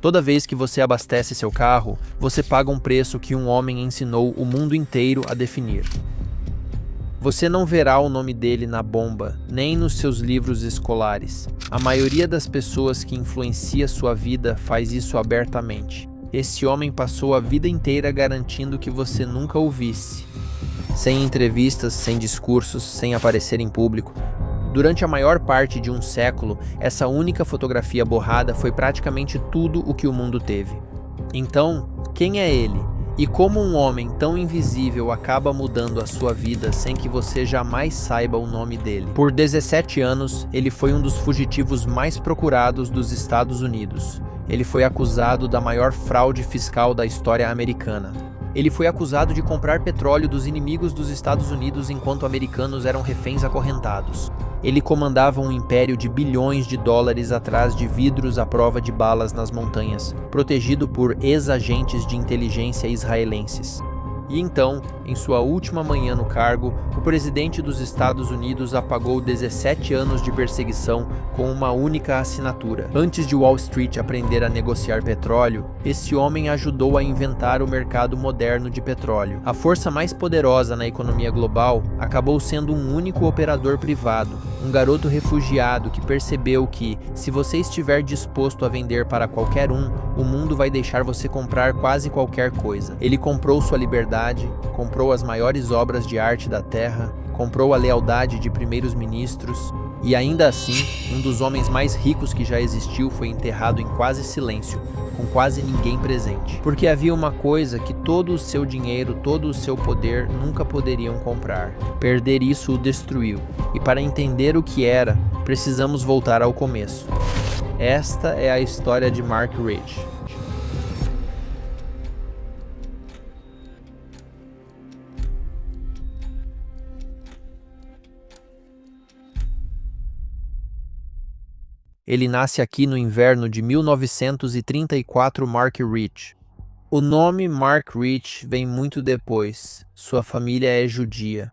Toda vez que você abastece seu carro, você paga um preço que um homem ensinou o mundo inteiro a definir. Você não verá o nome dele na bomba, nem nos seus livros escolares. A maioria das pessoas que influencia sua vida faz isso abertamente. Esse homem passou a vida inteira garantindo que você nunca o visse. Sem entrevistas, sem discursos, sem aparecer em público. Durante a maior parte de um século, essa única fotografia borrada foi praticamente tudo o que o mundo teve. Então, quem é ele? E como um homem tão invisível acaba mudando a sua vida sem que você jamais saiba o nome dele? Por 17 anos, ele foi um dos fugitivos mais procurados dos Estados Unidos. Ele foi acusado da maior fraude fiscal da história americana. Ele foi acusado de comprar petróleo dos inimigos dos Estados Unidos enquanto americanos eram reféns acorrentados. Ele comandava um império de bilhões de dólares atrás de vidros à prova de balas nas montanhas, protegido por ex-agentes de inteligência israelenses. E então, em sua última manhã no cargo, o presidente dos Estados Unidos apagou 17 anos de perseguição com uma única assinatura. Antes de Wall Street aprender a negociar petróleo, esse homem ajudou a inventar o mercado moderno de petróleo. A força mais poderosa na economia global acabou sendo um único operador privado, um garoto refugiado que percebeu que, se você estiver disposto a vender para qualquer um, o mundo vai deixar você comprar quase qualquer coisa. Ele comprou sua liberdade, comprou as maiores obras de arte da Terra, comprou a lealdade de primeiros ministros, e ainda assim, um dos homens mais ricos que já existiu foi enterrado em quase silêncio, com quase ninguém presente. Porque havia uma coisa que todo o seu dinheiro, todo o seu poder nunca poderiam comprar. Perder isso o destruiu. E para entender o que era, precisamos voltar ao começo. Esta é a história de Mark Rich. Ele nasce aqui no inverno de 1934, Mark Rich. O nome Mark Rich vem muito depois. Sua família é judia.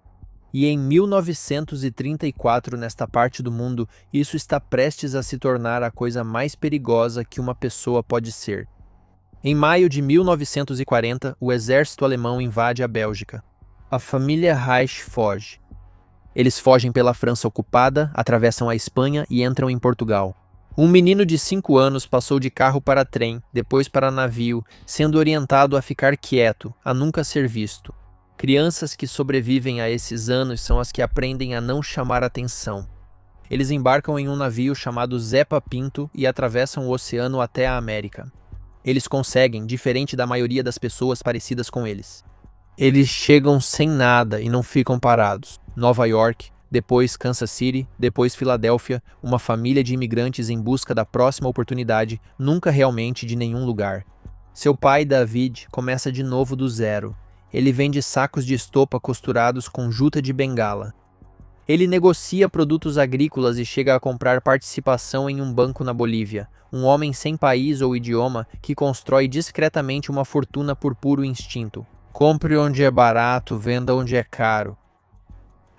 E em 1934, nesta parte do mundo, isso está prestes a se tornar a coisa mais perigosa que uma pessoa pode ser. Em maio de 1940, o exército alemão invade a Bélgica. A família Reich foge. Eles fogem pela França ocupada, atravessam a Espanha e entram em Portugal. Um menino de 5 anos passou de carro para trem, depois para navio, sendo orientado a ficar quieto, a nunca ser visto. Crianças que sobrevivem a esses anos são as que aprendem a não chamar atenção. Eles embarcam em um navio chamado Zepa Pinto e atravessam o oceano até a América. Eles conseguem, diferente da maioria das pessoas parecidas com eles. Eles chegam sem nada e não ficam parados. Nova York, depois Kansas City, depois Filadélfia, uma família de imigrantes em busca da próxima oportunidade, nunca realmente de nenhum lugar. Seu pai, David, começa de novo do zero. Ele vende sacos de estopa costurados com juta de bengala. Ele negocia produtos agrícolas e chega a comprar participação em um banco na Bolívia, um homem sem país ou idioma que constrói discretamente uma fortuna por puro instinto. Compre onde é barato, venda onde é caro.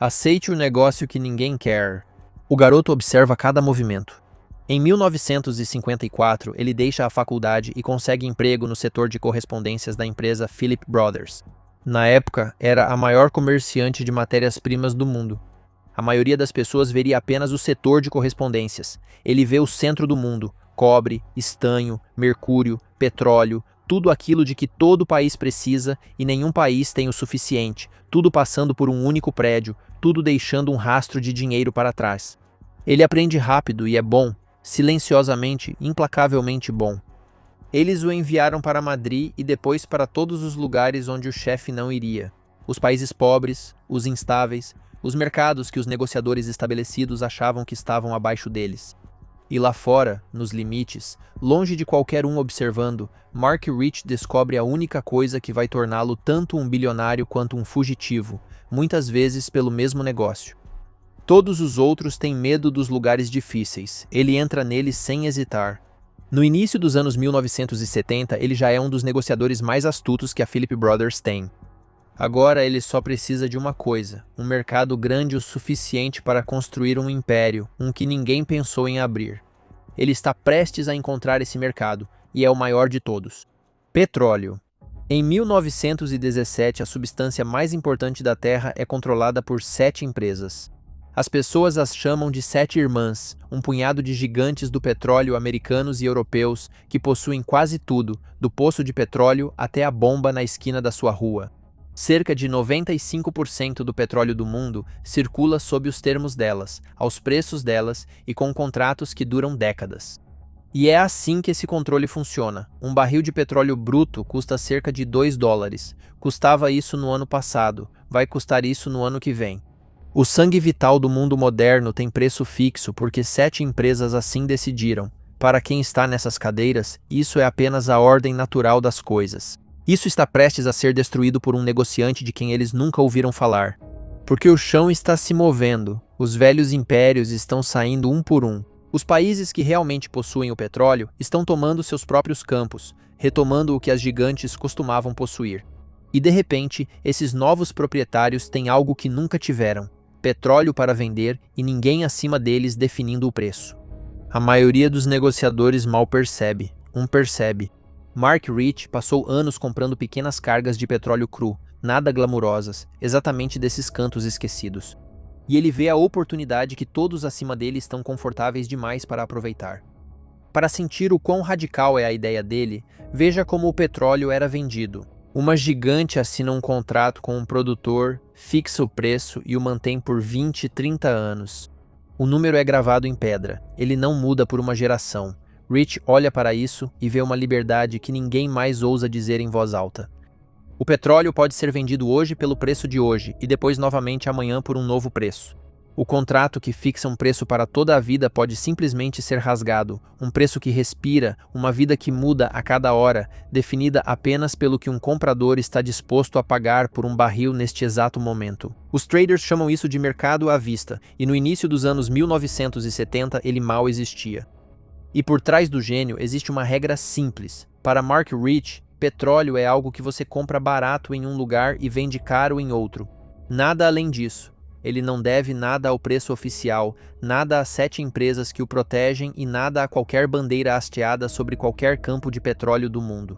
Aceite o negócio que ninguém quer. O garoto observa cada movimento. Em 1954, ele deixa a faculdade e consegue emprego no setor de correspondências da empresa Philip Brothers. Na época, era a maior comerciante de matérias-primas do mundo. A maioria das pessoas veria apenas o setor de correspondências. Ele vê o centro do mundo: cobre, estanho, mercúrio, petróleo, tudo aquilo de que todo país precisa e nenhum país tem o suficiente, tudo passando por um único prédio, tudo deixando um rastro de dinheiro para trás. Ele aprende rápido e é bom, silenciosamente, implacavelmente bom. Eles o enviaram para Madrid e depois para todos os lugares onde o chefe não iria. Os países pobres, os instáveis, os mercados que os negociadores estabelecidos achavam que estavam abaixo deles. E lá fora, nos limites, longe de qualquer um observando, Mark Rich descobre a única coisa que vai torná-lo tanto um bilionário quanto um fugitivo, muitas vezes pelo mesmo negócio. Todos os outros têm medo dos lugares difíceis. Ele entra neles sem hesitar. No início dos anos 1970, ele já é um dos negociadores mais astutos que a Philip Brothers tem. Agora ele só precisa de uma coisa, um mercado grande o suficiente para construir um império, um que ninguém pensou em abrir. Ele está prestes a encontrar esse mercado, e é o maior de todos. Petróleo. Em 1917, a substância mais importante da Terra é controlada por 7 empresas. As pessoas as chamam de 7 irmãs, um punhado de gigantes do petróleo americanos e europeus que possuem quase tudo, do poço de petróleo até a bomba na esquina da sua rua. Cerca de 95% do petróleo do mundo circula sob os termos delas, aos preços delas e com contratos que duram décadas. E é assim que esse controle funciona. Um barril de petróleo bruto custa cerca de $2. Custava isso no ano passado, vai custar isso no ano que vem. O sangue vital do mundo moderno tem preço fixo porque 7 empresas assim decidiram. Para quem está nessas cadeiras, isso é apenas a ordem natural das coisas. Isso está prestes a ser destruído por um negociante de quem eles nunca ouviram falar. Porque o chão está se movendo, os velhos impérios estão saindo um por um. Os países que realmente possuem o petróleo estão tomando seus próprios campos, retomando o que as gigantes costumavam possuir. E de repente, esses novos proprietários têm algo que nunca tiveram: petróleo para vender e ninguém acima deles definindo o preço. A maioria dos negociadores mal percebe. Percebe. Mark Rich passou anos comprando pequenas cargas de petróleo cru, nada glamurosas, exatamente desses cantos esquecidos. E ele vê a oportunidade que todos acima dele estão confortáveis demais para aproveitar. Para sentir o quão radical é a ideia dele, veja como o petróleo era vendido. Uma gigante assina um contrato com um produtor, fixa o preço e o mantém por 20, 30 anos. O número é gravado em pedra, ele não muda por uma geração. Rich olha para isso e vê uma liberdade que ninguém mais ousa dizer em voz alta. O petróleo pode ser vendido hoje pelo preço de hoje e depois novamente amanhã por um novo preço. O contrato que fixa um preço para toda a vida pode simplesmente ser rasgado, um preço que respira, uma vida que muda a cada hora, definida apenas pelo que um comprador está disposto a pagar por um barril neste exato momento. Os traders chamam isso de mercado à vista, e no início dos anos 1970 ele mal existia. E por trás do gênio existe uma regra simples. Para Mark Rich, petróleo é algo que você compra barato em um lugar e vende caro em outro. Nada além disso. Ele não deve nada ao preço oficial, nada às 7 empresas que o protegem e nada a qualquer bandeira hasteada sobre qualquer campo de petróleo do mundo.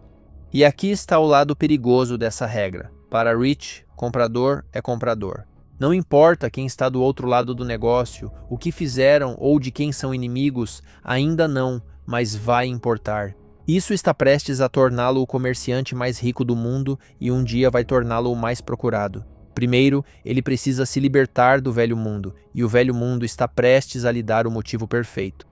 E aqui está o lado perigoso dessa regra. Para Rich, comprador é comprador. Não importa quem está do outro lado do negócio, o que fizeram ou de quem são inimigos, ainda não, mas vai importar. Isso está prestes a torná-lo o comerciante mais rico do mundo e um dia vai torná-lo o mais procurado. Primeiro, ele precisa se libertar do velho mundo, e o velho mundo está prestes a lhe dar o motivo perfeito.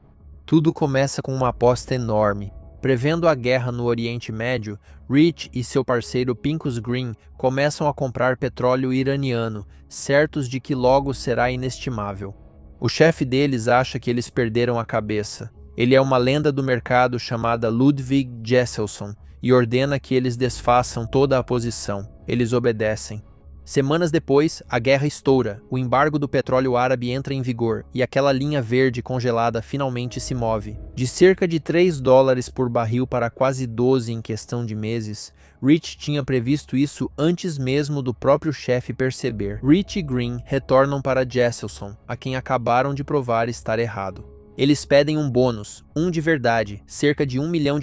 Tudo começa com uma aposta enorme. Prevendo a guerra no Oriente Médio, Rich e seu parceiro Pincus Green começam a comprar petróleo iraniano, certos de que logo será inestimável. O chefe deles acha que eles perderam a cabeça. Ele é uma lenda do mercado chamada Ludwig Jesselson e ordena que eles desfaçam toda a posição. Eles obedecem. Semanas depois, a guerra estoura, o embargo do petróleo árabe entra em vigor e aquela linha verde congelada finalmente se move. De cerca de $3 por barril para quase 12 em questão de meses, Rich tinha previsto isso antes mesmo do próprio chefe perceber. Rich e Green retornam para Jesselson, a quem acabaram de provar estar errado. Eles pedem um bônus, de verdade, cerca de $1 milhão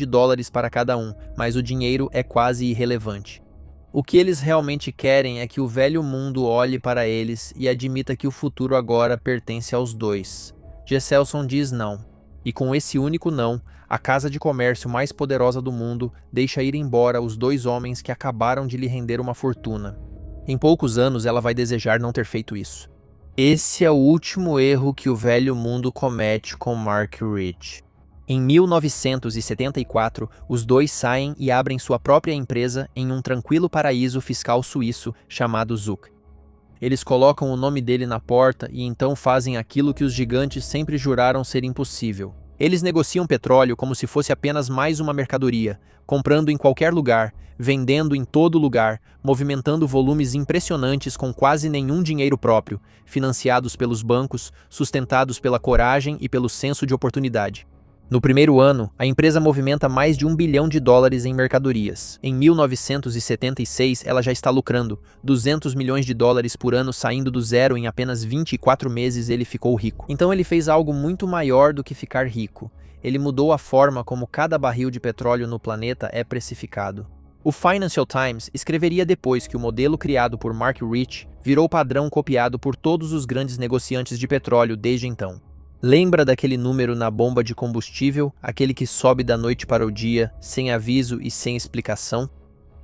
para cada um, mas o dinheiro é quase irrelevante. O que eles realmente querem é que o velho mundo olhe para eles e admita que o futuro agora pertence aos dois. Jesselson diz não. E com esse único não, a casa de comércio mais poderosa do mundo deixa ir embora os 2 homens que acabaram de lhe render uma fortuna. Em poucos anos ela vai desejar não ter feito isso. Esse é o último erro que o velho mundo comete com Mark Rich. Em 1974, os 2 saem e abrem sua própria empresa em um tranquilo paraíso fiscal suíço chamado Zug. Eles colocam o nome dele na porta e então fazem aquilo que os gigantes sempre juraram ser impossível. Eles negociam petróleo como se fosse apenas mais uma mercadoria, comprando em qualquer lugar, vendendo em todo lugar, movimentando volumes impressionantes com quase nenhum dinheiro próprio, financiados pelos bancos, sustentados pela coragem e pelo senso de oportunidade. No primeiro ano, a empresa movimenta mais de US$ 1 bilhão em mercadorias. Em 1976, ela já está lucrando US$ 200 milhões por ano, saindo do zero em apenas 24 meses. Ele ficou rico. Então ele fez algo muito maior do que ficar rico. Ele mudou a forma como cada barril de petróleo no planeta é precificado. O Financial Times escreveria depois que o modelo criado por Mark Rich virou padrão copiado por todos os grandes negociantes de petróleo desde então. Lembra daquele número na bomba de combustível, aquele que sobe da noite para o dia, sem aviso e sem explicação?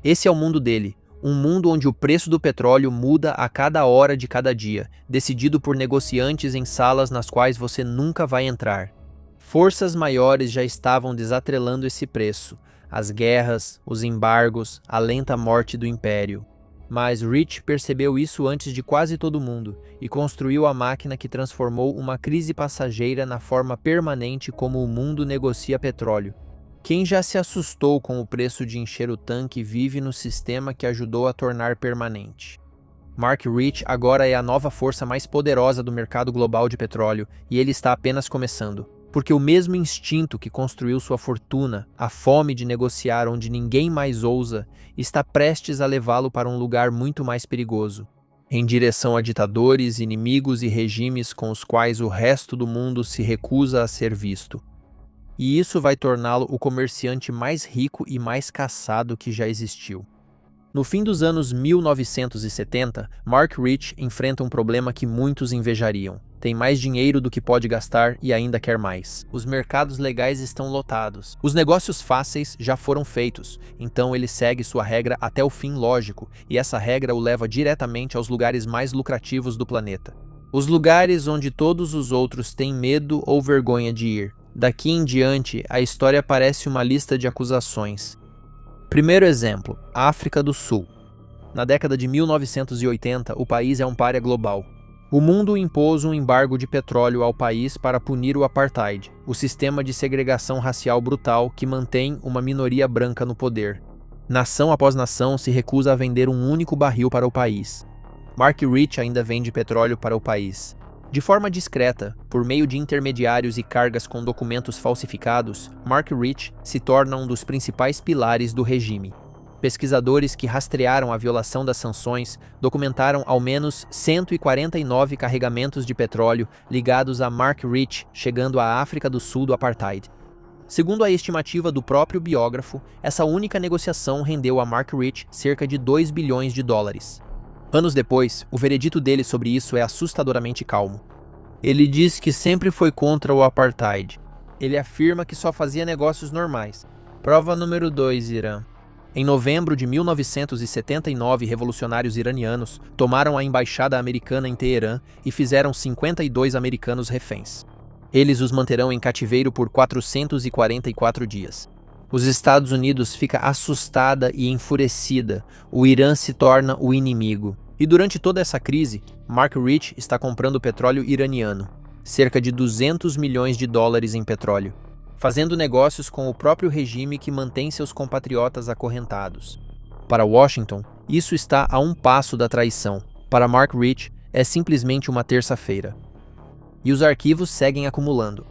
Esse é o mundo dele, um mundo onde o preço do petróleo muda a cada hora de cada dia, decidido por negociantes em salas nas quais você nunca vai entrar. Forças maiores já estavam desatrelando esse preço, as guerras, os embargos, a lenta morte do império. Mas Rich percebeu isso antes de quase todo mundo e construiu a máquina que transformou uma crise passageira na forma permanente como o mundo negocia petróleo. Quem já se assustou com o preço de encher o tanque vive no sistema que ajudou a tornar permanente. Mark Rich agora é a nova força mais poderosa do mercado global de petróleo e ele está apenas começando. Porque o mesmo instinto que construiu sua fortuna, a fome de negociar onde ninguém mais ousa, está prestes a levá-lo para um lugar muito mais perigoso, em direção a ditadores, inimigos e regimes com os quais o resto do mundo se recusa a ser visto. E isso vai torná-lo o comerciante mais rico e mais caçado que já existiu. No fim dos anos 1970, Mark Rich enfrenta um problema que muitos invejariam. Tem mais dinheiro do que pode gastar e ainda quer mais. Os mercados legais estão lotados. Os negócios fáceis já foram feitos, então ele segue sua regra até o fim lógico, e essa regra o leva diretamente aos lugares mais lucrativos do planeta. Os lugares onde todos os outros têm medo ou vergonha de ir. Daqui em diante, a história parece uma lista de acusações. Primeiro exemplo, África do Sul. Na década de 1980, o país é um pária global. O mundo impôs um embargo de petróleo ao país para punir o apartheid, o sistema de segregação racial brutal que mantém uma minoria branca no poder. Nação após nação se recusa a vender um único barril para o país. Mark Rich ainda vende petróleo para o país. De forma discreta, por meio de intermediários e cargas com documentos falsificados, Mark Rich se torna um dos principais pilares do regime. Pesquisadores que rastrearam a violação das sanções documentaram ao menos 149 carregamentos de petróleo ligados a Mark Rich chegando à África do Sul do apartheid. Segundo a estimativa do próprio biógrafo, essa única negociação rendeu a Mark Rich cerca de US$ 2 bilhões. Anos depois, o veredito dele sobre isso é assustadoramente calmo. Ele diz que sempre foi contra o apartheid. Ele afirma que só fazia negócios normais. Prova número 2, Irã. Em novembro de 1979, revolucionários iranianos tomaram a embaixada americana em Teherã e fizeram 52 americanos reféns. Eles os manterão em cativeiro por 444 dias. Os Estados Unidos fica assustada e enfurecida. O Irã se torna o inimigo. E durante toda essa crise, Mark Rich está comprando petróleo iraniano, cerca de US$ 200 milhões em petróleo, fazendo negócios com o próprio regime que mantém seus compatriotas acorrentados. Para Washington, isso está a um passo da traição. Para Mark Rich, é simplesmente uma terça-feira. E os arquivos seguem acumulando.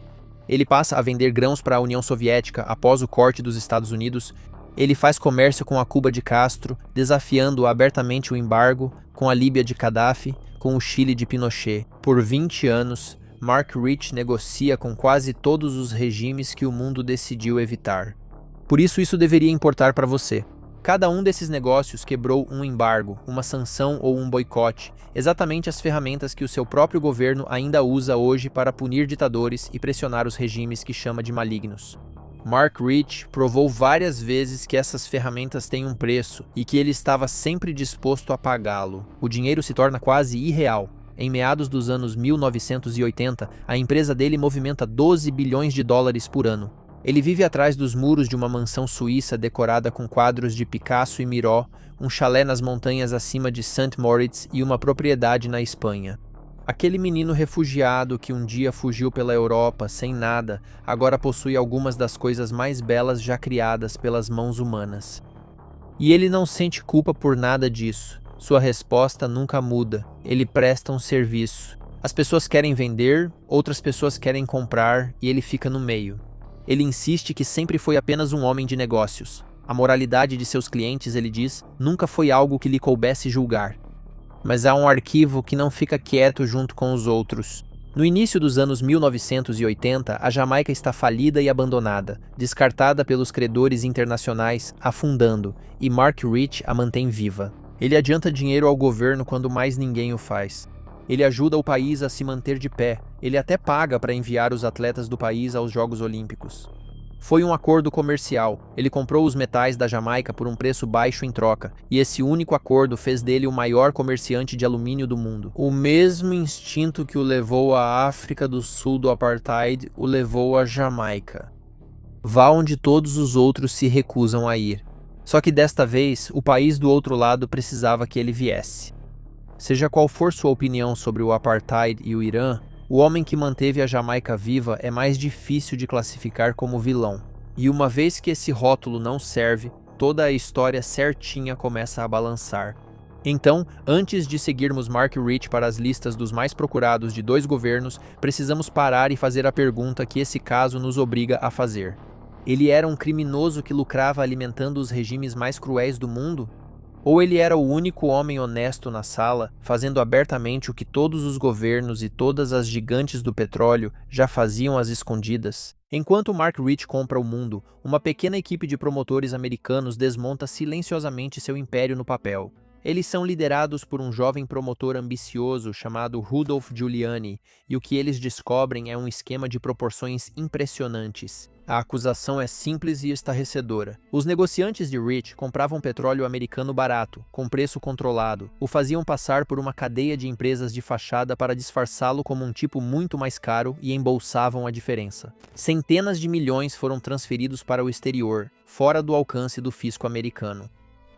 Ele passa a vender grãos para a União Soviética após o corte dos Estados Unidos. Ele faz comércio com a Cuba de Castro, desafiando abertamente o embargo, com a Líbia de Gaddafi, com o Chile de Pinochet. Por 20 anos, Mark Rich negocia com quase todos os regimes que o mundo decidiu evitar. Por isso deveria importar para você. Cada um desses negócios quebrou um embargo, uma sanção ou um boicote, exatamente as ferramentas que o seu próprio governo ainda usa hoje para punir ditadores e pressionar os regimes que chama de malignos. Mark Rich provou várias vezes que essas ferramentas têm um preço e que ele estava sempre disposto a pagá-lo. O dinheiro se torna quase irreal. Em meados dos anos 1980, a empresa dele movimenta US$ 12 bilhões por ano. Ele vive atrás dos muros de uma mansão suíça decorada com quadros de Picasso e Miró, um chalé nas montanhas acima de St. Moritz e uma propriedade na Espanha. Aquele menino refugiado que um dia fugiu pela Europa sem nada, agora possui algumas das coisas mais belas já criadas pelas mãos humanas. E ele não sente culpa por nada disso. Sua resposta nunca muda. Ele presta um serviço. As pessoas querem vender, outras pessoas querem comprar e ele fica no meio. Ele insiste que sempre foi apenas um homem de negócios. A moralidade de seus clientes, ele diz, nunca foi algo que lhe coubesse julgar. Mas há um arquivo que não fica quieto junto com os outros. No início dos anos 1980, a Jamaica está falida e abandonada, descartada pelos credores internacionais, afundando, e Mark Rich a mantém viva. Ele adianta dinheiro ao governo quando mais ninguém o faz. Ele ajuda o país a se manter de pé, ele até paga para enviar os atletas do país aos Jogos Olímpicos. Foi um acordo comercial, ele comprou os metais da Jamaica por um preço baixo em troca, e esse único acordo fez dele o maior comerciante de alumínio do mundo. O mesmo instinto que o levou à África do Sul do Apartheid o levou à Jamaica. Vá onde todos os outros se recusam a ir. Só que desta vez, o país do outro lado precisava que ele viesse. Seja qual for sua opinião sobre o Apartheid e o Irã, o homem que manteve a Jamaica viva é mais difícil de classificar como vilão. E uma vez que esse rótulo não serve, toda a história certinha começa a balançar. Então, antes de seguirmos Mark Rich para as listas dos mais procurados de 2 governos, precisamos parar e fazer a pergunta que esse caso nos obriga a fazer. Ele era um criminoso que lucrava alimentando os regimes mais cruéis do mundo? Ou ele era o único homem honesto na sala, fazendo abertamente o que todos os governos e todas as gigantes do petróleo já faziam às escondidas? Enquanto Mark Rich compra o mundo, uma pequena equipe de promotores americanos desmonta silenciosamente seu império no papel. Eles são liderados por um jovem promotor ambicioso chamado Rudolph Giuliani, e o que eles descobrem é um esquema de proporções impressionantes. A acusação é simples e estarrecedora. Os negociantes de Rich compravam petróleo americano barato, com preço controlado, o faziam passar por uma cadeia de empresas de fachada para disfarçá-lo como um tipo muito mais caro e embolsavam a diferença. Centenas de milhões foram transferidos para o exterior, fora do alcance do fisco americano.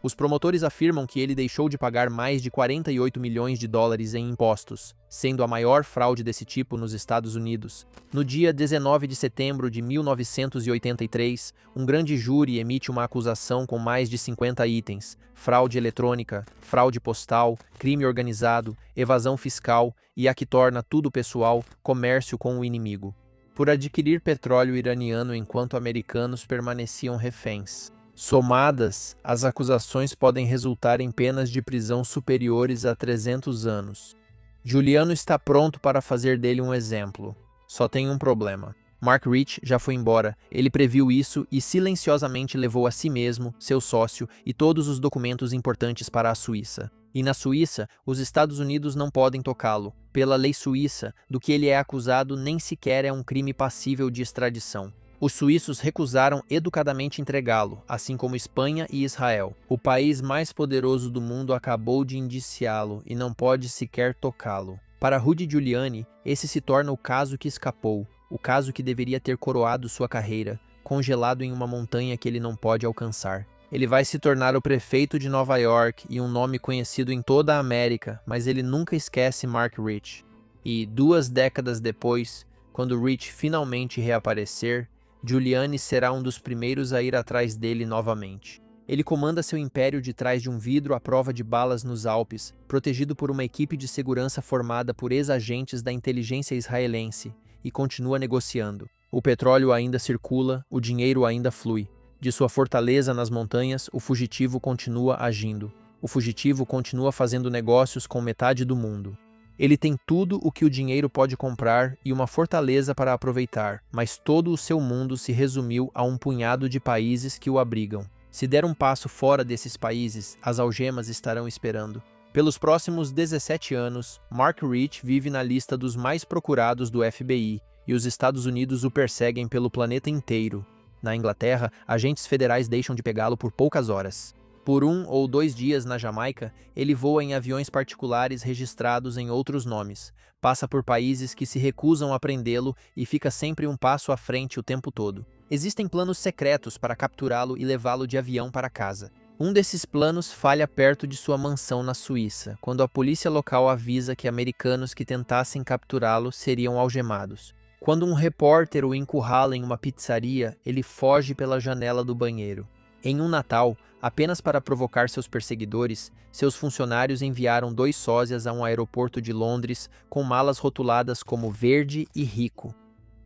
Os promotores afirmam que ele deixou de pagar mais de 48 milhões de dólares em impostos, sendo a maior fraude desse tipo nos Estados Unidos. No dia 19 de setembro de 1983, um grande júri emite uma acusação com mais de 50 itens: fraude eletrônica, fraude postal, crime organizado, evasão fiscal e a que torna tudo pessoal, comércio com o inimigo, por adquirir petróleo iraniano enquanto americanos permaneciam reféns. Somadas, as acusações podem resultar em penas de prisão superiores a 300 anos. Giuliani está pronto para fazer dele um exemplo. Só tem um problema. Mark Rich já foi embora, ele previu isso e silenciosamente levou a si mesmo, seu sócio e todos os documentos importantes para a Suíça. E na Suíça, os Estados Unidos não podem tocá-lo. Pela lei suíça, do que ele é acusado nem sequer é um crime passível de extradição. Os suíços recusaram educadamente entregá-lo, assim como Espanha e Israel. O país mais poderoso do mundo acabou de indiciá-lo e não pode sequer tocá-lo. Para Rudy Giuliani, esse se torna o caso que escapou, o caso que deveria ter coroado sua carreira, congelado em uma montanha que ele não pode alcançar. Ele vai se tornar o prefeito de Nova York e um nome conhecido em toda a América, mas ele nunca esquece Mark Rich. E 2 décadas depois, quando Rich finalmente reaparecer, Giuliani será um dos primeiros a ir atrás dele novamente. Ele comanda seu império de trás de um vidro à prova de balas nos Alpes, protegido por uma equipe de segurança formada por ex-agentes da inteligência israelense, e continua negociando. O petróleo ainda circula, o dinheiro ainda flui. De sua fortaleza nas montanhas, o fugitivo continua agindo. O fugitivo continua fazendo negócios com metade do mundo. Ele tem tudo o que o dinheiro pode comprar e uma fortaleza para aproveitar, mas todo o seu mundo se resumiu a um punhado de países que o abrigam. Se der um passo fora desses países, as algemas estarão esperando. Pelos próximos 17 anos, Mark Rich vive na lista dos mais procurados do FBI e os Estados Unidos o perseguem pelo planeta inteiro. Na Inglaterra, agentes federais deixam de pegá-lo por poucas horas. Por 1 ou 2 dias na Jamaica, ele voa em aviões particulares registrados em outros nomes, passa por países que se recusam a prendê-lo e fica sempre um passo à frente o tempo todo. Existem planos secretos para capturá-lo e levá-lo de avião para casa. Um desses planos falha perto de sua mansão na Suíça, quando a polícia local avisa que americanos que tentassem capturá-lo seriam algemados. Quando um repórter o encurrala em uma pizzaria, ele foge pela janela do banheiro. Em um Natal, apenas para provocar seus perseguidores, seus funcionários enviaram 2 sósias a um aeroporto de Londres com malas rotuladas como verde e rico.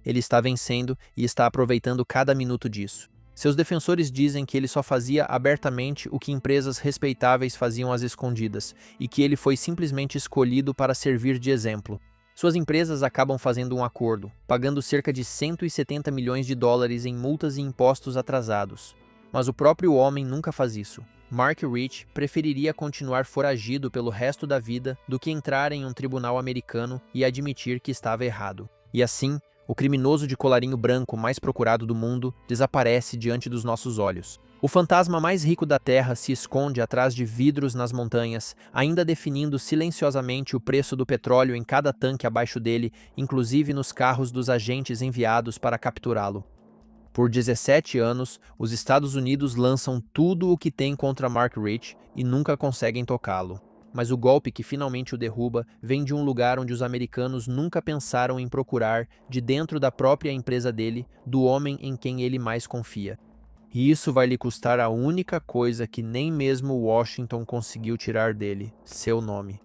Ele está vencendo e está aproveitando cada minuto disso. Seus defensores dizem que ele só fazia abertamente o que empresas respeitáveis faziam às escondidas e que ele foi simplesmente escolhido para servir de exemplo. Suas empresas acabam fazendo um acordo, pagando cerca de 170 milhões de dólares em multas e impostos atrasados. Mas o próprio homem nunca faz isso. Mark Rich preferiria continuar foragido pelo resto da vida do que entrar em um tribunal americano e admitir que estava errado. E assim, o criminoso de colarinho branco mais procurado do mundo desaparece diante dos nossos olhos. O fantasma mais rico da Terra se esconde atrás de vidros nas montanhas, ainda definindo silenciosamente o preço do petróleo em cada tanque abaixo dele, inclusive nos carros dos agentes enviados para capturá-lo. Por 17 anos, os Estados Unidos lançam tudo o que tem contra Mark Rich e nunca conseguem tocá-lo. Mas o golpe que finalmente o derruba vem de um lugar onde os americanos nunca pensaram em procurar, de dentro da própria empresa dele, do homem em quem ele mais confia. E isso vai lhe custar a única coisa que nem mesmo Washington conseguiu tirar dele: seu nome.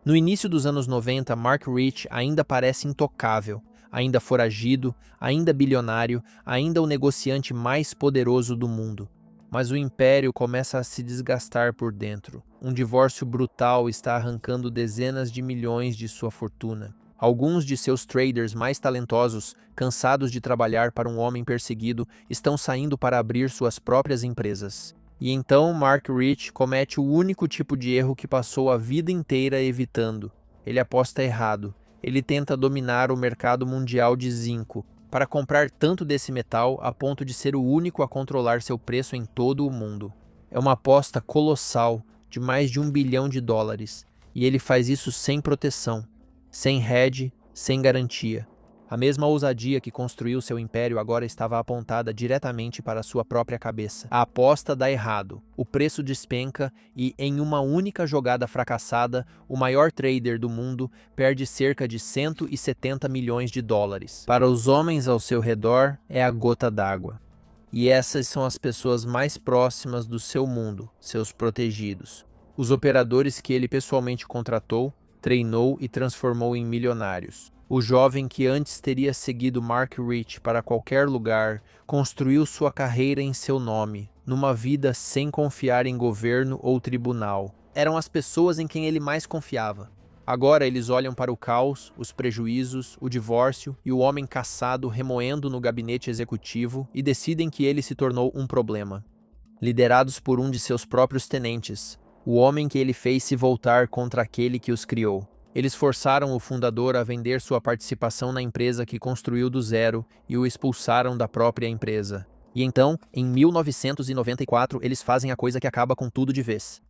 No início dos anos 90, Mark Rich ainda parece intocável, ainda foragido, ainda bilionário, ainda o negociante mais poderoso do mundo. Mas o império começa a se desgastar por dentro. Um divórcio brutal está arrancando dezenas de milhões de sua fortuna. Alguns de seus traders mais talentosos, cansados de trabalhar para um homem perseguido, estão saindo para abrir suas próprias empresas. E então Mark Rich comete o único tipo de erro que passou a vida inteira evitando. Ele aposta errado. Ele tenta dominar o mercado mundial de zinco, para comprar tanto desse metal a ponto de ser o único a controlar seu preço em todo o mundo. É uma aposta colossal de mais de $1 bilhão, e ele faz isso sem proteção, sem hedge, sem garantia. A mesma ousadia que construiu seu império agora estava apontada diretamente para sua própria cabeça. A aposta dá errado, o preço despenca e, em uma única jogada fracassada, o maior trader do mundo perde cerca de 170 milhões de dólares. Para os homens ao seu redor, é a gota d'água. E essas são as pessoas mais próximas do seu mundo, seus protegidos. Os operadores que ele pessoalmente contratou, treinou e transformou em milionários. O jovem que antes teria seguido Mark Rich para qualquer lugar, construiu sua carreira em seu nome, numa vida sem confiar em governo ou tribunal. Eram as pessoas em quem ele mais confiava. Agora eles olham para o caos, os prejuízos, o divórcio e o homem caçado remoendo no gabinete executivo e decidem que ele se tornou um problema. Liderados por um de seus próprios tenentes, o homem que ele fez se voltar contra aquele que os criou. Eles forçaram o fundador a vender sua participação na empresa que construiu do zero e o expulsaram da própria empresa. E então, em 1994, eles fazem a coisa que acaba com tudo de vez.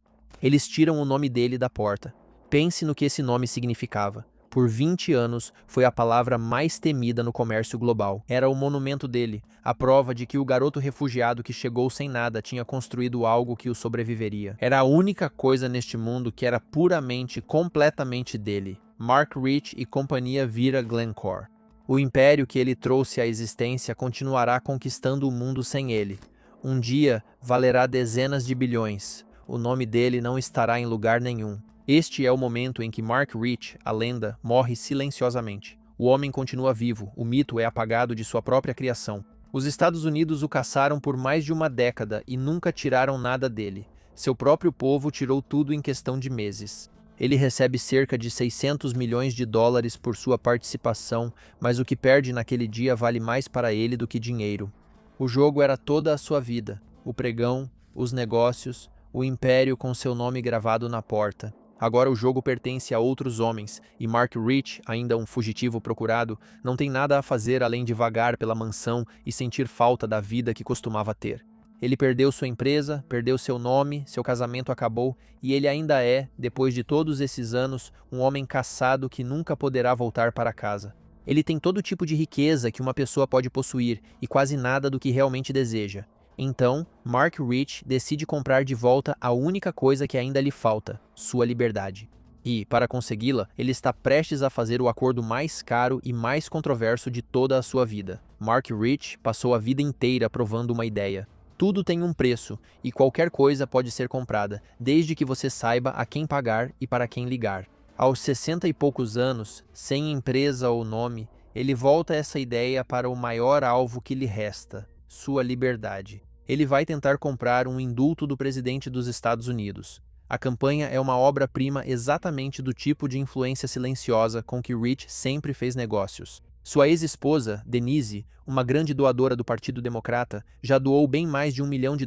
Eles tiram o nome dele da porta. Pense no que esse nome significava. Por 20 anos, foi a palavra mais temida no comércio global. Era o monumento dele, a prova de que o garoto refugiado que chegou sem nada tinha construído algo que o sobreviveria. Era a única coisa neste mundo que era puramente, completamente dele. Mark Rich e companhia vira Glencore. O império que ele trouxe à existência continuará conquistando o mundo sem ele. Um dia, valerá dezenas de bilhões. O nome dele não estará em lugar nenhum. Este é o momento em que Mark Rich, a lenda, morre silenciosamente. O homem continua vivo, o mito é apagado de sua própria criação. Os Estados Unidos o caçaram por mais de uma década e nunca tiraram nada dele. Seu próprio povo tirou tudo em questão de meses. Ele recebe cerca de 600 milhões de dólares por sua participação, mas o que perde naquele dia vale mais para ele do que dinheiro. O jogo era toda a sua vida, o pregão, os negócios, o império com seu nome gravado na porta. Agora o jogo pertence a outros homens, e Mark Rich, ainda um fugitivo procurado, não tem nada a fazer além de vagar pela mansão e sentir falta da vida que costumava ter. Ele perdeu sua empresa, perdeu seu nome, seu casamento acabou, e ele ainda é, depois de todos esses anos, um homem caçado que nunca poderá voltar para casa. Ele tem todo tipo de riqueza que uma pessoa pode possuir, e quase nada do que realmente deseja. Então, Mark Rich decide comprar de volta a única coisa que ainda lhe falta, sua liberdade. E, para consegui-la, ele está prestes a fazer o acordo mais caro e mais controverso de toda a sua vida. Mark Rich passou a vida inteira provando uma ideia. Tudo tem um preço, e qualquer coisa pode ser comprada, desde que você saiba a quem pagar e para quem ligar. Aos 60 e poucos anos, sem empresa ou nome, ele volta essa ideia para o maior alvo que lhe resta, sua liberdade. Ele vai tentar comprar um indulto do presidente dos Estados Unidos. A campanha é uma obra-prima exatamente do tipo de influência silenciosa com que Rich sempre fez negócios. Sua ex-esposa, Denise, uma grande doadora do Partido Democrata, já doou bem mais de $1 milhão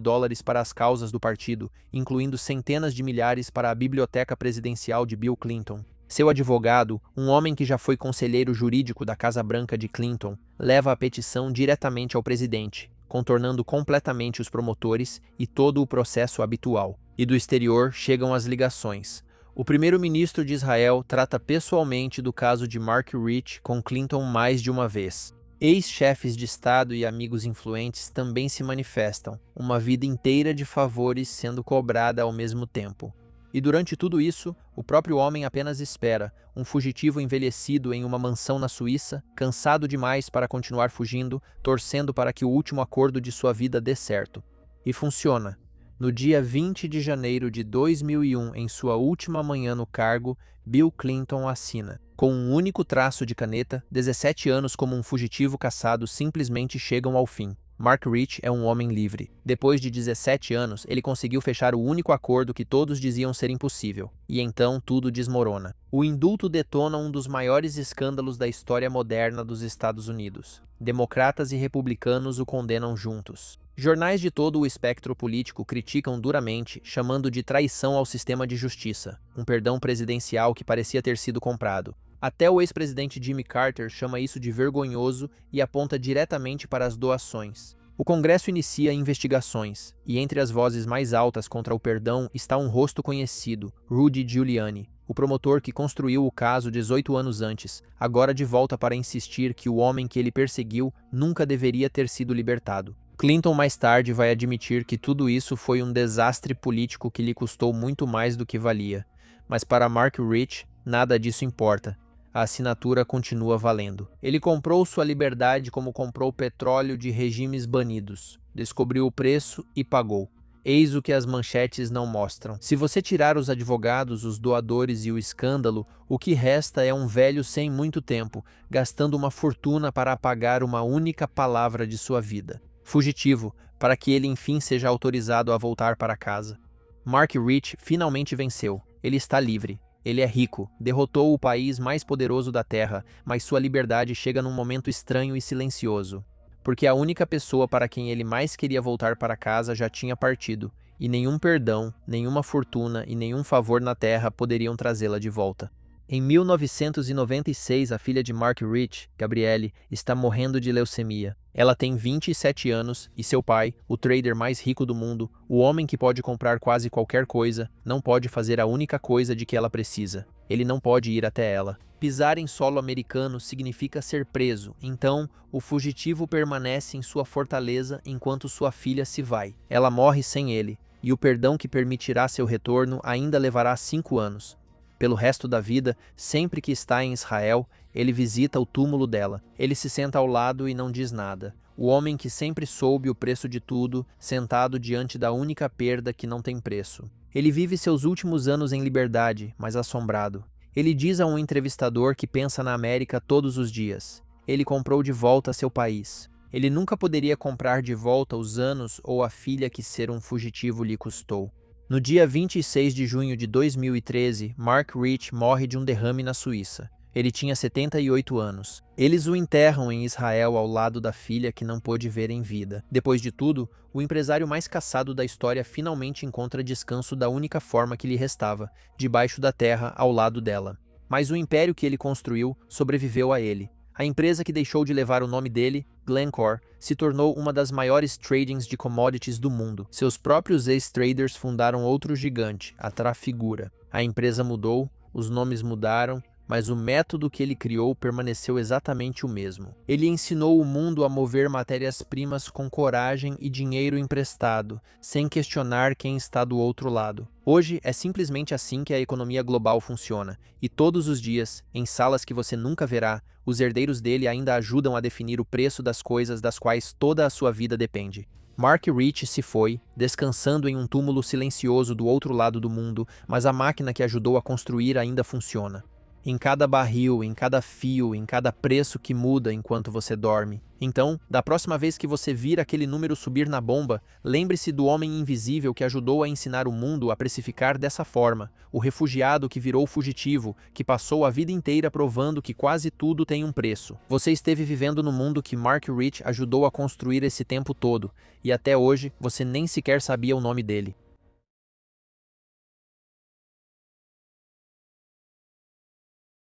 para as causas do partido, incluindo centenas de milhares para a biblioteca presidencial de Bill Clinton. Seu advogado, um homem que já foi conselheiro jurídico da Casa Branca de Clinton, leva a petição diretamente ao presidente, contornando completamente os promotores e todo o processo habitual. E do exterior chegam as ligações. O primeiro-ministro de Israel trata pessoalmente do caso de Mark Rich com Clinton mais de uma vez. Ex-chefes de Estado e amigos influentes também se manifestam, uma vida inteira de favores sendo cobrada ao mesmo tempo. E durante tudo isso, o próprio homem apenas espera, um fugitivo envelhecido em uma mansão na Suíça, cansado demais para continuar fugindo, torcendo para que o último acordo de sua vida dê certo. E funciona. No dia 20 de janeiro de 2001, em sua última manhã no cargo, Bill Clinton assina. Com um único traço de caneta, 17 anos como um fugitivo caçado simplesmente chegam ao fim. Mark Rich é um homem livre. Depois de 17 anos, ele conseguiu fechar o único acordo que todos diziam ser impossível. E então tudo desmorona. O indulto detona um dos maiores escândalos da história moderna dos Estados Unidos. Democratas e republicanos o condenam juntos. Jornais de todo o espectro político criticam duramente, chamando de traição ao sistema de justiça, um perdão presidencial que parecia ter sido comprado. Até o ex-presidente Jimmy Carter chama isso de vergonhoso e aponta diretamente para as doações. O Congresso inicia investigações, e entre as vozes mais altas contra o perdão está um rosto conhecido, Rudy Giuliani, o promotor que construiu o caso 18 anos antes, agora de volta para insistir que o homem que ele perseguiu nunca deveria ter sido libertado. Clinton mais tarde vai admitir que tudo isso foi um desastre político que lhe custou muito mais do que valia. Mas para Mark Rich, nada disso importa. A assinatura continua valendo. Ele comprou sua liberdade como comprou petróleo de regimes banidos. Descobriu o preço e pagou. Eis o que as manchetes não mostram. Se você tirar os advogados, os doadores e o escândalo, o que resta é um velho sem muito tempo, gastando uma fortuna para apagar uma única palavra de sua vida. Fugitivo, para que ele enfim seja autorizado a voltar para casa. Mark Rich finalmente venceu. Ele está livre. Ele é rico, derrotou o país mais poderoso da Terra, mas sua liberdade chega num momento estranho e silencioso. Porque a única pessoa para quem ele mais queria voltar para casa já tinha partido, e nenhum perdão, nenhuma fortuna e nenhum favor na Terra poderiam trazê-la de volta. Em 1996, a filha de Mark Rich, Gabrielle, está morrendo de leucemia. Ela tem 27 anos e seu pai, o trader mais rico do mundo, o homem que pode comprar quase qualquer coisa, não pode fazer a única coisa de que ela precisa. Ele não pode ir até ela. Pisar em solo americano significa ser preso, então o fugitivo permanece em sua fortaleza enquanto sua filha se vai. Ela morre sem ele, e o perdão que permitirá seu retorno ainda levará 5 anos. Pelo resto da vida, sempre que está em Israel, ele visita o túmulo dela. Ele se senta ao lado e não diz nada. O homem que sempre soube o preço de tudo, sentado diante da única perda que não tem preço. Ele vive seus últimos anos em liberdade, mas assombrado. Ele diz a um entrevistador que pensa na América todos os dias. Ele comprou de volta seu país. Ele nunca poderia comprar de volta os anos ou a filha que ser um fugitivo lhe custou. No dia 26 de junho de 2013, Mark Rich morre de um derrame na Suíça. Ele tinha 78 anos. Eles o enterram em Israel ao lado da filha que não pôde ver em vida. Depois de tudo, o empresário mais caçado da história finalmente encontra descanso da única forma que lhe restava, debaixo da terra ao lado dela. Mas o império que ele construiu sobreviveu a ele. A empresa que deixou de levar o nome dele, Glencore, se tornou uma das maiores tradings de commodities do mundo. Seus próprios ex-traders fundaram outro gigante, a Trafigura. A empresa mudou, os nomes mudaram, mas o método que ele criou permaneceu exatamente o mesmo. Ele ensinou o mundo a mover matérias-primas com coragem e dinheiro emprestado, sem questionar quem está do outro lado. Hoje é simplesmente assim que a economia global funciona, e todos os dias, em salas que você nunca verá, os herdeiros dele ainda ajudam a definir o preço das coisas das quais toda a sua vida depende. Mark Rich se foi, descansando em um túmulo silencioso do outro lado do mundo, mas a máquina que ajudou a construir ainda funciona. Em cada barril, em cada fio, em cada preço que muda enquanto você dorme. Então, da próxima vez que você vir aquele número subir na bomba, lembre-se do homem invisível que ajudou a ensinar o mundo a precificar dessa forma, o refugiado que virou fugitivo, que passou a vida inteira provando que quase tudo tem um preço. Você esteve vivendo no mundo que Mark Rich ajudou a construir esse tempo todo, e até hoje você nem sequer sabia o nome dele.